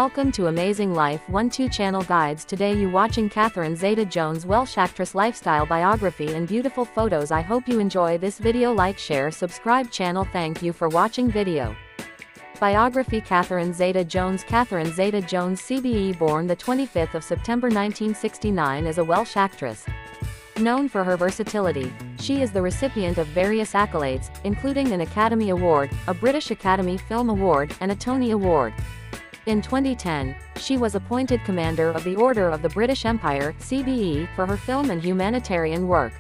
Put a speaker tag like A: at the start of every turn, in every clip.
A: Welcome to Amazing Life 1-2 channel guides. Today you watching Catherine Zeta-Jones Welsh actress lifestyle biography and beautiful photos. I hope you enjoy this video. Like, share, subscribe channel. Thank you for watching video. Biography. Catherine Zeta-Jones. Catherine Zeta-Jones CBE, born the 25th of September 1969, is a Welsh actress. Known for her versatility, she is the recipient of various accolades, including an Academy Award, a British Academy Film Award, and a Tony Award. In 2010, she was appointed Commander of the Order of the British Empire (CBE) for her film and humanitarian work.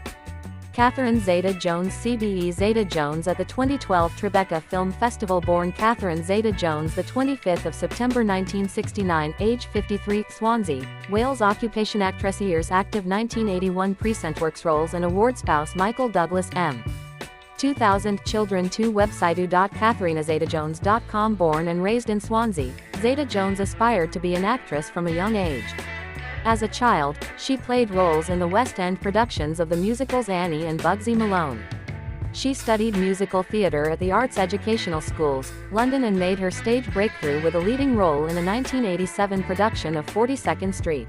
A: Catherine Zeta-Jones CBE. Zeta-Jones at the 2012 Tribeca Film Festival. Born Catherine Zeta-Jones the 25th of September 1969, age 53, Swansea, Wales. Occupation actress. Years active 1981. Present works roles and award. Spouse Michael Douglas M. 2000. Children 2 website u.catherinezetajones.com. Born and raised in Swansea, Zeta-Jones aspired to be an actress from a young age. As a child, she played roles in the West End productions of the musicals Annie and Bugsy Malone. She studied musical theatre at the Arts Educational Schools, London, and made her stage breakthrough with a leading role in a 1987 production of 42nd Street.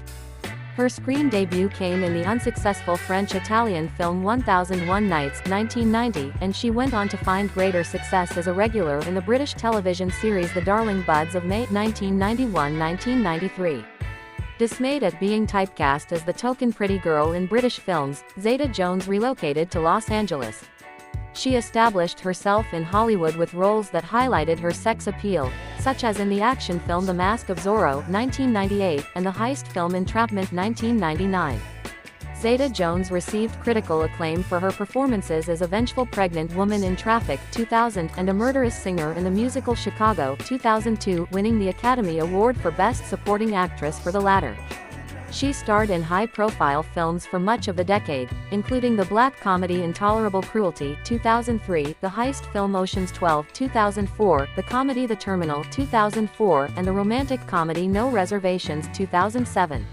A: Her screen debut came in the unsuccessful French-Italian film 1001 Nights, 1990, and she went on to find greater success as a regular in the British television series The Darling Buds of May 1991-1993. Dismayed at being typecast as the token pretty girl in British films, Zeta-Jones relocated to Los Angeles. She established herself in Hollywood with roles that highlighted her sex appeal, such as in the action film The Mask of Zorro, 1998, and the heist film Entrapment, 1999. Zeta-Jones received critical acclaim for her performances as a vengeful pregnant woman in Traffic, 2000, and a murderous singer in the musical Chicago, 2002, winning the Academy Award for Best Supporting Actress for the latter. She starred in high-profile films for much of the decade, including the black comedy Intolerable Cruelty, 2003, the heist film Ocean's 12, 2004, the comedy The Terminal, 2004, and the romantic comedy No Reservations, 2007.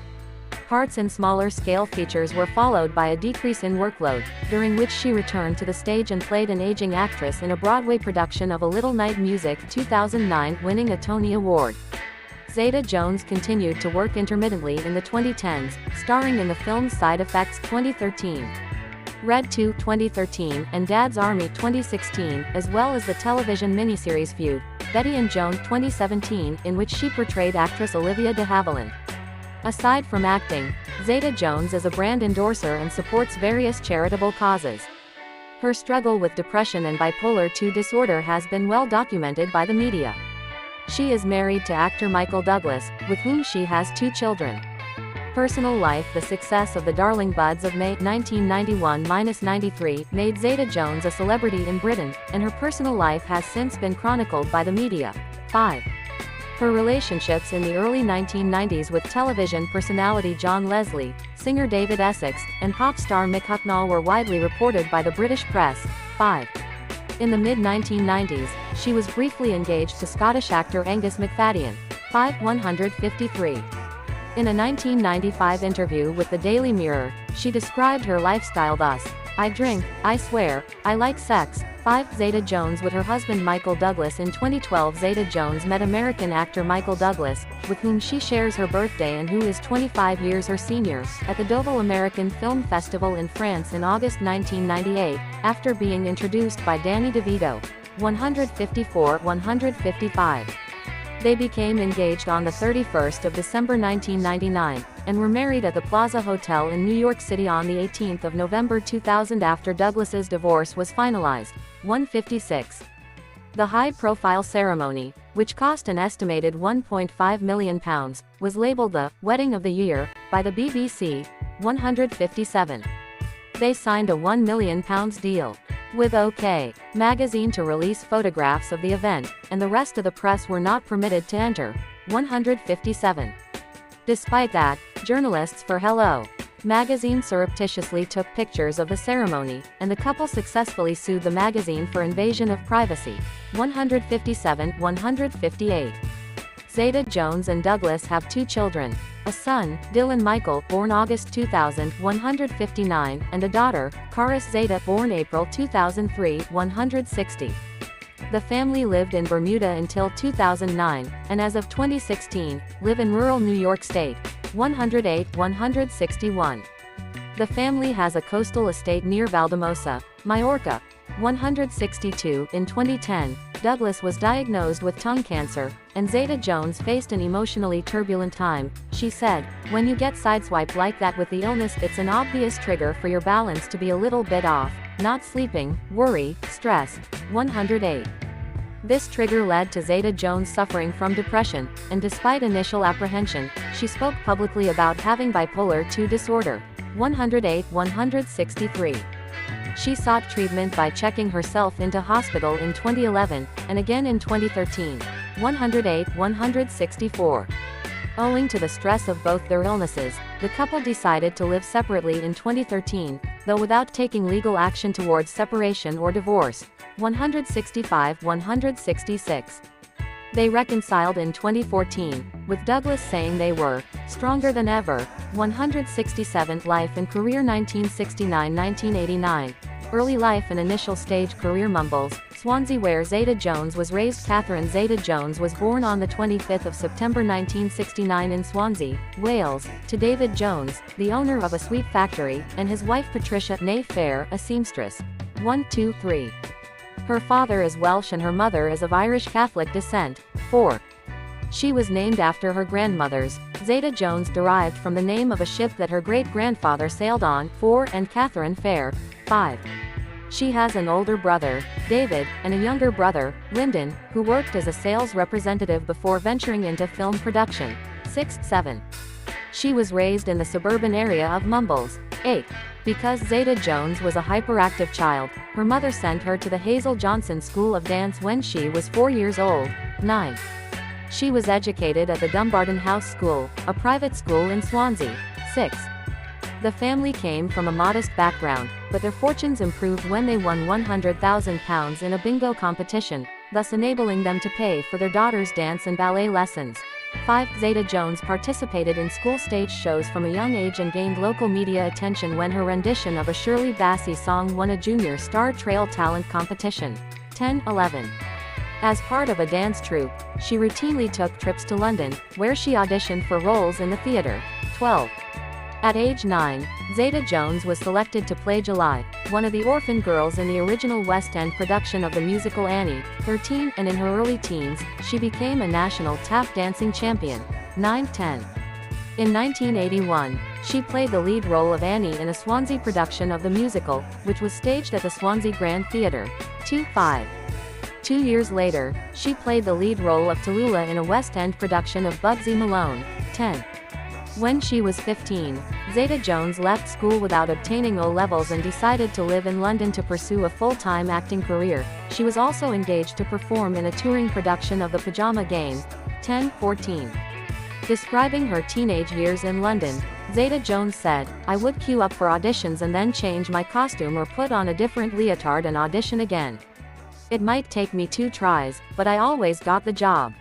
A: Parts in smaller-scale features were followed by a decrease in workload, during which she returned to the stage and played an aging actress in a Broadway production of A Little Night Music, 2009, winning a Tony Award. Zeta-Jones continued to work intermittently in the 2010s, starring in the films Side Effects, 2013, Red 2, 2013, and Dad's Army, 2016, as well as the television miniseries Feud, Betty and Joan, 2017, in which she portrayed actress Olivia de Havilland. Aside from acting, Zeta-Jones is a brand endorser and supports various charitable causes. Her struggle with depression and bipolar II disorder has been well documented by the media. She is married to actor Michael Douglas, with whom she has 2 children. Personal life. The success of The Darling Buds of May 1991-93 made Zeta-Jones a celebrity in Britain, and her personal life has since been chronicled by the media. 5. Her relationships in the early 1990s with television personality John Leslie, singer David Essex, and pop star Mick Hucknall were widely reported by the British press. 5. In the mid-1990s, she was briefly engaged to Scottish actor Angus MacFadyen. 153. In a 1995 interview with the Daily Mirror, she described her lifestyle thus: "I drink, I swear, I like sex." 5. Zeta-Jones with her husband Michael Douglas. In 2012, Zeta-Jones met American actor Michael Douglas, with whom she shares her birthday and who is 25 years her senior, at the Deauville American Film Festival in France in August 1998, after being introduced by Danny DeVito. 154-155. They became engaged on the 31st of December 1999, and were married at the Plaza Hotel in New York City on the 18th of November 2000 after Douglas's divorce was finalized. 156. The high-profile ceremony, which cost an estimated £1.5 million, was labelled the "Wedding of the Year" by the BBC. 157. They signed a £1 million deal with OK! Magazine to release photographs of the event, and the rest of the press were not permitted to enter. 157. Despite that, journalists for Hello! Magazine surreptitiously took pictures of the ceremony, and the couple successfully sued the magazine for invasion of privacy. 157-158. Zeta-Jones and Douglas have 2 children. A son, Dylan Michael, born August 2000, 159, and a daughter, Karis Zeta, born April 2003, 160. The family lived in Bermuda until 2009, and as of 2016, live in rural New York State. 108-161. The family has a coastal estate near Valdemosa, Majorca. 162. In 2010, Douglas was diagnosed with tongue cancer, and Zeta-Jones faced an emotionally turbulent time. She said, "When you get sideswiped like that with the illness, it's an obvious trigger for your balance to be a little bit off. Not sleeping, worry, stress." 108. This trigger led to Zeta-Jones suffering from depression, and despite initial apprehension, she spoke publicly about having bipolar II disorder. 108-163. She sought treatment by checking herself into hospital in 2011, and again in 2013. 108-164. Owing to the stress of both their illnesses, the couple decided to live separately in 2013, though without taking legal action towards separation or divorce. 165-166. They reconciled in 2014, with Douglas saying they were stronger than ever. 167. Life and career 1969-1989. Early life and initial stage career. Mumbles, Swansea, where Zeta-Jones was raised. Catherine Zeta-Jones was born on the 25th of September 1969 in Swansea, Wales, to David Jones, the owner of a sweet factory, and his wife Patricia née Fair, a seamstress. 123. Her father is Welsh and her mother is of Irish Catholic descent. 4. She was named after her grandmothers. Zeta-Jones derived from the name of a ship that her great-grandfather sailed on. 4. And Catherine Fair. 5. She has an older brother, David, and a younger brother, Lyndon, who worked as a sales representative before venturing into film production. 6. 7. She was raised in the suburban area of Mumbles. 8. Because Zeta-Jones was a hyperactive child, her mother sent her to the Hazel Johnson School of Dance when she was 4 years old. 9. She was educated at the Dumbarton House School, a private school in Swansea. 6. The family came from a modest background, but their fortunes improved when they won £100,000 in a bingo competition, thus enabling them to pay for their daughter's dance and ballet lessons. 5. Zeta-Jones participated in school stage shows from a young age and gained local media attention when her rendition of a Shirley Bassey song won a Junior Star Trail Talent competition. 10. 11. As part of a dance troupe, she routinely took trips to London, where she auditioned for roles in the theatre. 12. At age 9, Zeta-Jones was selected to play July, one of the orphan girls in the original West End production of the musical Annie. 13. And in her early teens, she became a national tap dancing champion. 9. 10. In 1981, she played the lead role of Annie in a Swansea production of the musical, which was staged at the Swansea Grand Theatre. 2. 5. 2 years later, she played the lead role of Tallulah in a West End production of Bugsy Malone. 10. When she was 15, Zeta-Jones left school without obtaining O-levels and decided to live in London to pursue a full-time acting career. She was also engaged to perform in a touring production of The Pajama Game. 10. 14. Describing her teenage years in London, Zeta-Jones said, "I would queue up for auditions and then change my costume or put on a different leotard and audition again. It might take me 2 tries, but I always got the job.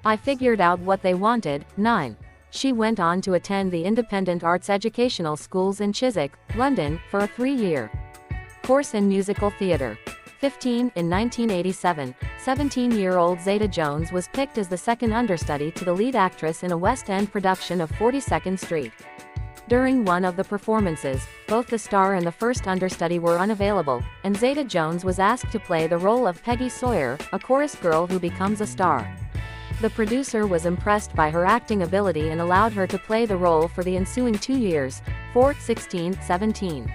A: I figured out what they wanted." 9. She went on to attend the Independent Arts Educational Schools in Chiswick, London, for a 3-year course in musical theatre. 15. In 1987, 17-year-old Zeta-Jones was picked as the second understudy to the lead actress in a West End production of 42nd Street. During one of the performances, both the star and the first understudy were unavailable, and Zeta-Jones was asked to play the role of Peggy Sawyer, a chorus girl who becomes a star. The producer was impressed by her acting ability and allowed her to play the role for the ensuing 2 years. 4. 16. 17.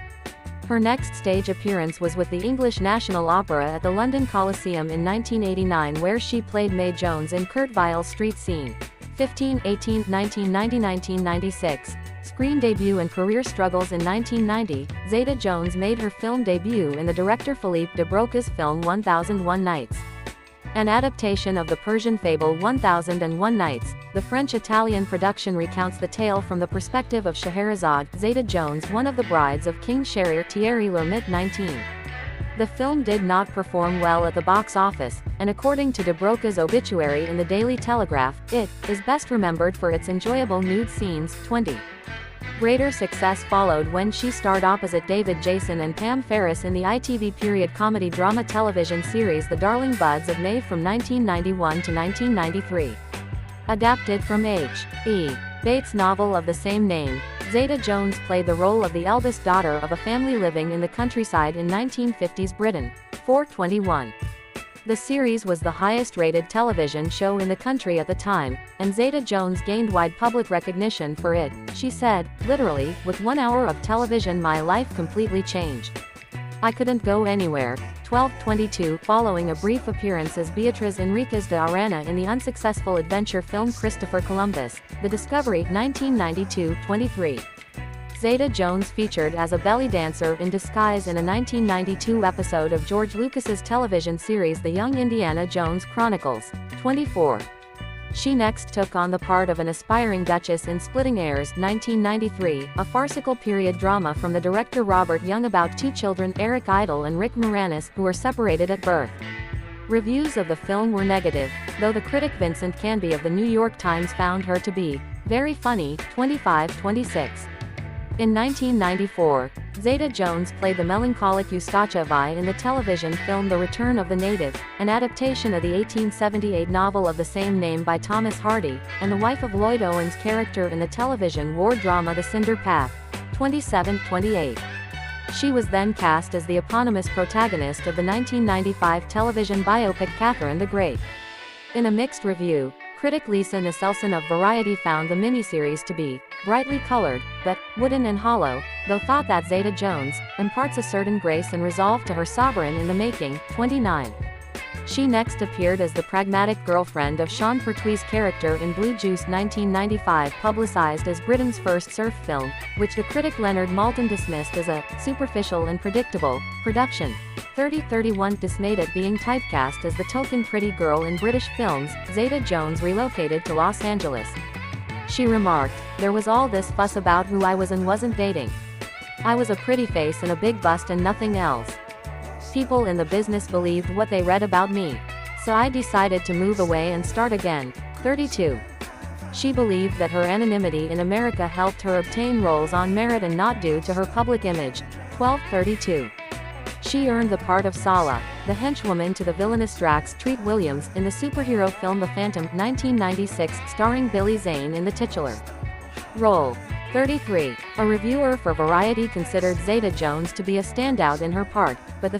A: Her next stage appearance was with the English National Opera at the London Coliseum in 1989, where she played May Jones in Kurt Weill's Street Scene. 15. 18. 1990. 1996. Screen debut and career struggles. In 1990, Zeta-Jones made her film debut in the director Philippe de Broca's film 1001 Nights. An adaptation of the Persian fable 1001 Nights, the French-Italian production recounts the tale from the perspective of Scheherazade, Zeta-Jones, one of the brides of King Shahryar Thierry Lhermitte. 19. The film did not perform well at the box office, and according to de Broca's obituary in the Daily Telegraph, it is best remembered for its enjoyable nude scenes. 20. Greater success followed when she starred opposite David Jason and Pam Ferris in the ITV period comedy drama television series The Darling Buds of May from 1991 to 1993. Adapted from H.E. Bates' novel of the same name, Zeta-Jones played the role of the eldest daughter of a family living in the countryside in 1950s Britain. 421. The series was the highest-rated television show in the country at the time, and Zeta-Jones gained wide public recognition for it. She said, "Literally, with 1 hour of television my life completely changed. I couldn't go anywhere." 1222. Following a brief appearance as Beatriz Enriquez de Arana in the unsuccessful adventure film Christopher Columbus, The Discovery 1992. 23. Zeta-Jones featured as a belly dancer in disguise in a 1992 episode of George Lucas's television series The Young Indiana Jones Chronicles. 24. She next took on the part of an aspiring duchess in Splitting Heirs 1993, a farcical period drama from the director Robert Young about two children, Eric Idle and Rick Moranis, who were separated at birth. Reviews of the film were negative, though the critic Vincent Canby of the New York Times found her to be very funny. 25-26. In 1994, Zeta-Jones played the melancholic Eustacia Vi in the television film The Return of the Native, an adaptation of the 1878 novel of the same name by Thomas Hardy, and the wife of Lloyd Owen's character in the television war drama The Cinder Path. 27-28. She was then cast as the eponymous protagonist of the 1995 television biopic Catherine the Great. In a mixed review, critic Lisa Nisselson of Variety found the miniseries to be brightly colored, but wooden and hollow, though thought that Zeta-Jones imparts a certain grace and resolve to her sovereign in the making. 29. She next appeared as the pragmatic girlfriend of Sean Pertwee's character in Blue Juice 1995, publicized as Britain's first surf film, which the critic Leonard Maltin dismissed as a superficial and predictable production. 30-31. Dismayed at being typecast as the token pretty girl in British films, Zeta-Jones relocated to Los Angeles. She remarked, "There was all this fuss about who I was and wasn't dating. I was a pretty face and a big bust and nothing else. People in the business believed what they read about me. So I decided to move away and start again." 32. She believed that her anonymity in America helped her obtain roles on merit and not due to her public image. 12-32. She earned the part of Sala, the henchwoman to the villainous Drax Treat Williams, in the superhero film The Phantom 1996, starring Billy Zane in the titular role. 33. A reviewer for Variety considered Zeta-Jones to be a standout in her part, but the